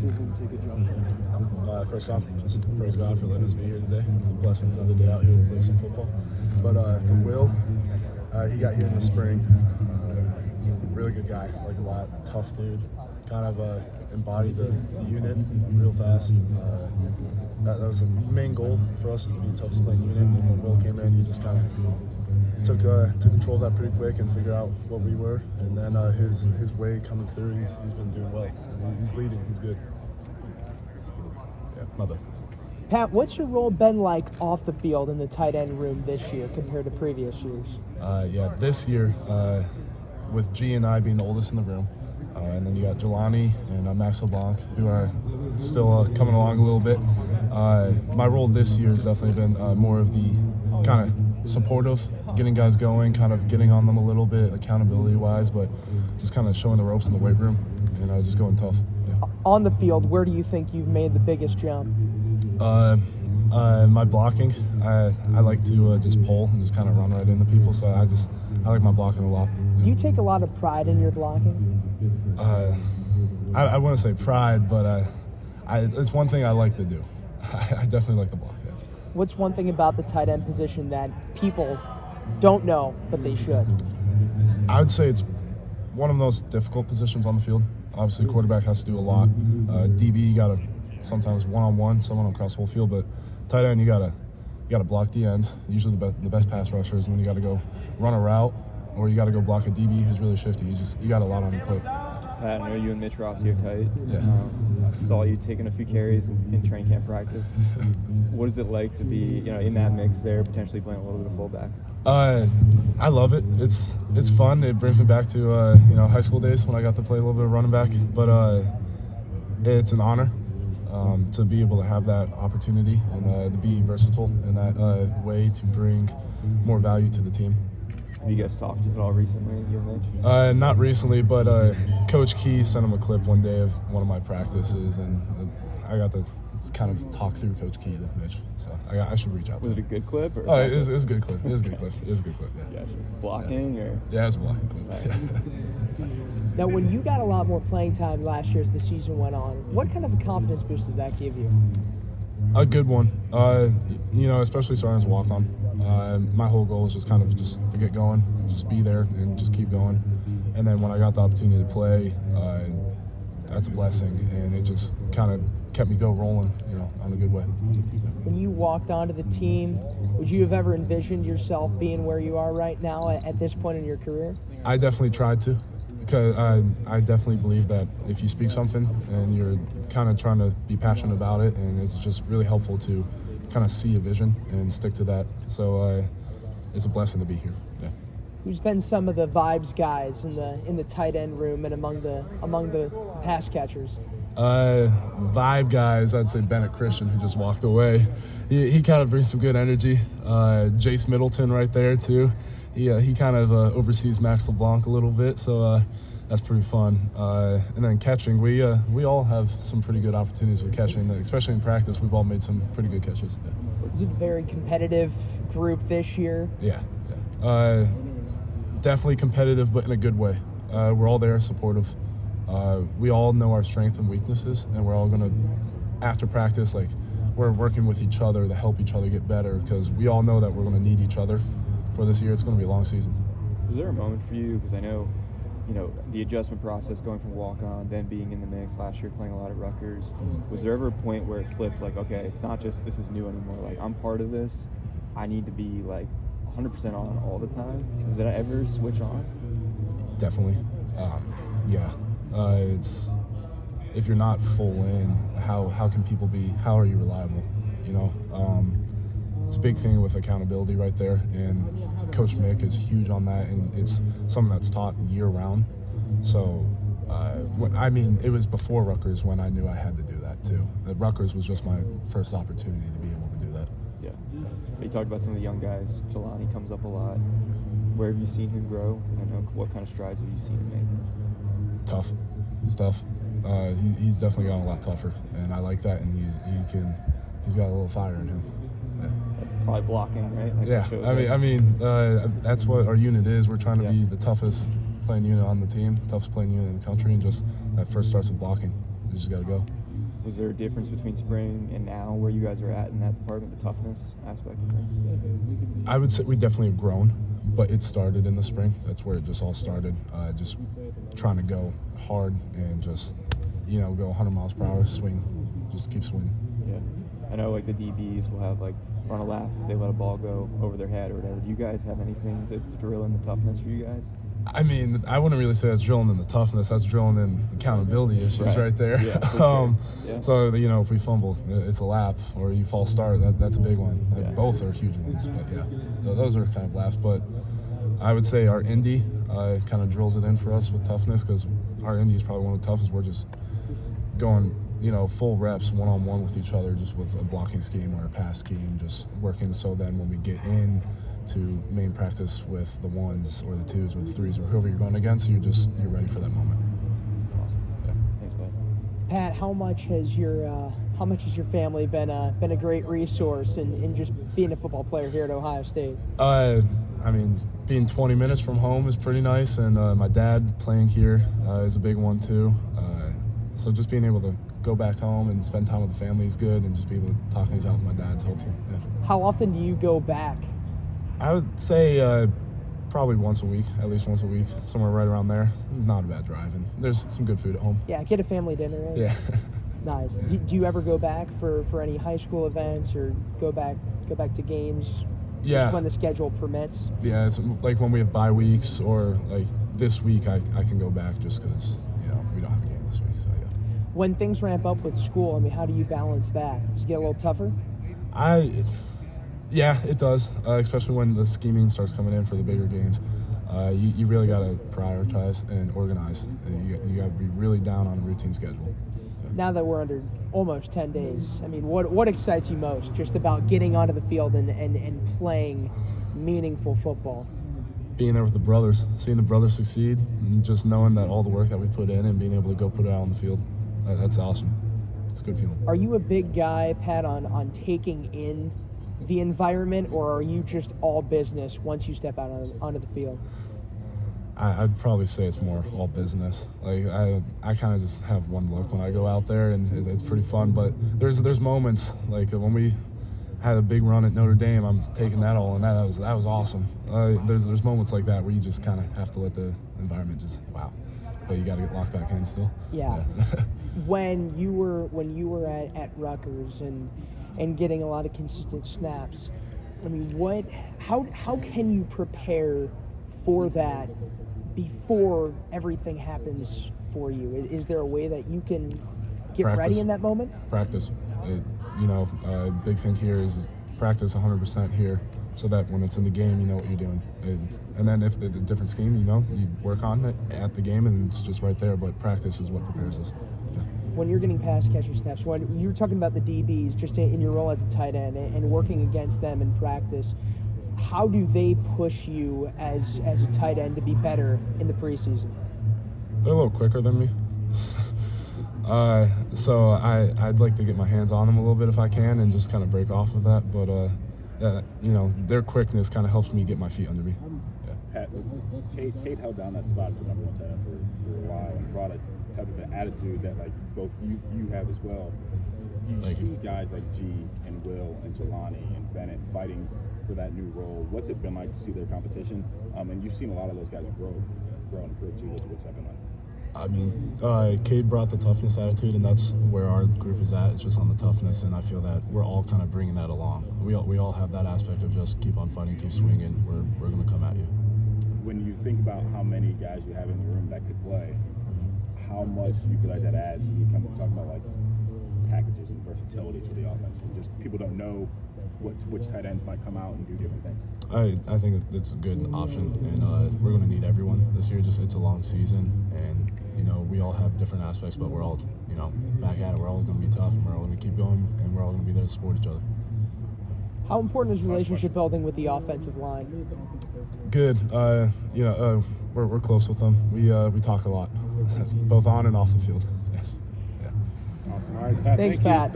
decision to take a jump? First off, just praise God for letting us be here today. It's a blessing another day out here to play some football. But for Will, he got here in the spring. Really good guy, like a lot, tough dude. Kind of embodied the unit real fast. That was the main goal for us, is to be the toughest playing unit. And when Will came in, he just kind of took control of that pretty quick and figured out what we were. And then his way coming through, he's been doing well. He's leading. He's good. Yeah, my bad. Pat, what's your role been like off the field in the tight end room this year compared to previous years? This year, with G and I being the oldest in the room, and then you got Jelani and Max LeBlanc, who are still coming along a little bit. My role this year has definitely been more of the kind of supportive, getting guys going, kind of getting on them a little bit accountability-wise, but just kind of showing the ropes in the weight room and just going tough. Yeah. On the field, where do you think you've made the biggest jump? My blocking, I like to just pull and just kind of run right into people, so I like my blocking a lot. Do you take a lot of pride in your blocking? I wouldn't say pride, but it's one thing I like to do. I definitely like to block. Yeah. What's one thing about the tight end position that people don't know, but they should? I would say it's one of the most difficult positions on the field. Obviously, quarterback has to do a lot. DB, you got to sometimes one-on-one, someone across the whole field, but tight end, you gotta block the ends, usually the best pass rushers, and then you got to go run a route, or you got to go block a DB who's really shifty. You got a lot on your plate. I know you and Mitch Rossi are tight. Yeah. I saw you taking a few carries in training camp practice. What is it like to be, in that mix there, potentially playing a little bit of fullback? I love it. It's fun. It brings me back to high school days when I got to play a little bit of running back. But it's an honor to be able to have that opportunity and to be versatile in that way to bring more value to the team. Have you guys talked at all recently, you and Mitch? Not recently, but Coach Key sent him a clip one day of one of my practices, and I got to kind of talk through Coach Key to Mitch. So I should reach out. Was it a good clip? Or it was a good clip. It was a good clip. It was a good clip. Yeah. Yes. Blocking or? Yeah, it was a blocking clip. Right. Now, when you got a lot more playing time last year as the season went on, what kind of a confidence boost does that give you? A good one. Especially starting as a walk-on. My whole goal is just to get going, just be there, and just keep going. And then when I got the opportunity to play, that's a blessing, and it just kind of kept me rolling, on a good way. When you walked onto the team, would you have ever envisioned yourself being where you are right now at this point in your career? I definitely tried to, because I definitely believe that if you speak something and you're kind of trying to be passionate about it, and it's just really helpful to kind of see a vision and stick to that. So it's a blessing to be here. Yeah. Who's been some of the vibes guys in the tight end room and among the pass catchers? Vibe guys, I'd say Bennett Christian, who just walked away. He kind of brings some good energy. Jace Middleton right there too. He kind of oversees Max LeBlanc a little bit, so that's pretty fun. And then catching, we all have some pretty good opportunities with catching, especially in practice. We've all made some pretty good catches. Yeah. It's a very competitive group this year. Yeah. Definitely competitive, but in a good way. We're all there, supportive. We all know our strengths and weaknesses, and we're all going to, after practice, we're working with each other to help each other get better, because we all know that we're going to need each other for this year. It's going to be a long season. Was there a moment for you, because I know, the adjustment process going from walk-on, then being in the mix last year, playing a lot at Rutgers, was there ever a point where it flipped, okay, it's not just this is new anymore, I'm part of this, I need to be 100% on all the time? Does that ever switch on? Definitely. Yeah. It's, if you're not full in, how can people be, how are you reliable? It's a big thing with accountability right there, and Coach Mick is huge on that, and it's something that's taught year-round. So, it was before Rutgers when I knew I had to do that too. Rutgers was just my first opportunity to be able to do that. Yeah. You talked about some of the young guys. Jelani comes up a lot. Where have you seen him grow? And what kind of strides have you seen him make? Tough. He's tough. He's definitely gotten a lot tougher, and I like that. And he's got a little fire in him. Yeah. Probably blocking, right? Yeah. That's what our unit is. We're trying to be the toughest playing unit on the team, toughest playing unit in the country, and just that first starts with blocking. You just got to go. Was there a difference between spring and now where you guys are at in that department, the toughness aspect of things? I would say we definitely have grown, but it started in the spring. That's where it just all started. Just trying to go hard and just, go 100 miles per hour, swing, just keep swinging. Yeah. I know like the DBs will have like run a lap if they let a ball go over their head or whatever. Do you guys have anything to drill in the toughness for you guys? I mean, I wouldn't really say that's drilling in the toughness. That's drilling in accountability issues right there. Yeah, for sure. Yeah. So, if we fumble, it's a lap, or you false start, that's a big one. Yeah. Both are huge ones, but yeah, those are kind of laps. But I would say our indie kind of drills it in for us with toughness, because our indie is probably one of the toughest. We're just going, full reps one-on-one with each other, just with a blocking scheme or a pass scheme, just working so then when we get in to main practice with the ones or the twos or the threes or whoever you're going against, you're ready for that moment. Awesome. Yeah. Thanks, Pat. Pat, how much has your family been a great resource in just being a football player here at Ohio State? I mean, being 20 minutes from home is pretty nice, and my dad playing here is a big one too. So just being able to go back home and spend time with the family is good, and just be able to talk things out with my dad's helpful. Yeah. How often do you go back? I would say probably once a week, at least once a week, somewhere right around there. Not a bad drive, and there's some good food at home. Yeah, get a family dinner in. Yeah. Nice. Do you ever go back for any high school events, or go back to games? Yeah. Just when the schedule permits. Yeah, it's like when we have bye weeks, or like this week, I can go back just because we don't have a game this week. So yeah. When things ramp up with school, how do you balance that? Does it get a little tougher? Yeah, it does, especially when the scheming starts coming in for the bigger games. You really got to prioritize and organize. And you got to be really down on a routine schedule. So. Now that we're under almost 10 days, what excites you most just about getting onto the field and playing meaningful football? Being there with the brothers, seeing the brothers succeed, and just knowing that all the work that we put in and being able to go put it out on the field, that's awesome. It's a good feeling. Are you a big guy, Pat, on taking in the environment, or are you just all business once you step out onto the field? I'd probably say it's more all business. Like I kind of just have one look when I go out there, and it's pretty fun. But there's moments like when we had a big run at Notre Dame, I'm taking that all, and that was awesome. There's moments like that where you just kind of have to let the environment just but you got to get locked back in still. Yeah. When you were at Rutgers and getting a lot of consistent snaps, how can you prepare for that before everything happens for you? Is there a way that you can get ready in that moment? Practice. Big thing here is practice 100% here, so that when it's in the game, you know what you're doing. And then if the different scheme, you work on it at the game, and it's just right there. But practice is what prepares us. When you're getting pass catcher snaps, when you were talking about the DBs, just in your role as a tight end and working against them in practice, how do they push you as a tight end to be better in the preseason? They're a little quicker than me. So I'd like to get my hands on them a little bit if I can and just kind of break off of that. But, their quickness kind of helps me get my feet under me. Yeah. Pat, Kate held down that spot for number one tight end for a while and brought a type of an attitude that like both you have as well. You see guys like G and Will and Jelani and Bennett fighting for that new role. What's it been like to see their competition? And you've seen a lot of those guys grow and improve too. What's that been like? Cade brought the toughness attitude, and that's where our group is at. It's just on the toughness, and I feel that we're all kind of bringing that along. We all have that aspect of just keep on fighting, keep swinging. We're going to come at you. When you think about how many guys you have in the room that could play, how much do you feel like that adds? And you come and talk about like packages and versatility to the offense. When just people don't know which tight ends might come out and do different things. I think it's a good option, and we're going to need everyone this year. It's a long season, and we all have different aspects, but we're all back at it. We're all going to be tough, and we're all going to keep going, and we're all going to be there to support each other. How important is relationship building with the offensive line? Good. We're close with them. We talk a lot, both on and off the field. Yeah. Awesome. All right, Pat. Thanks, Pat.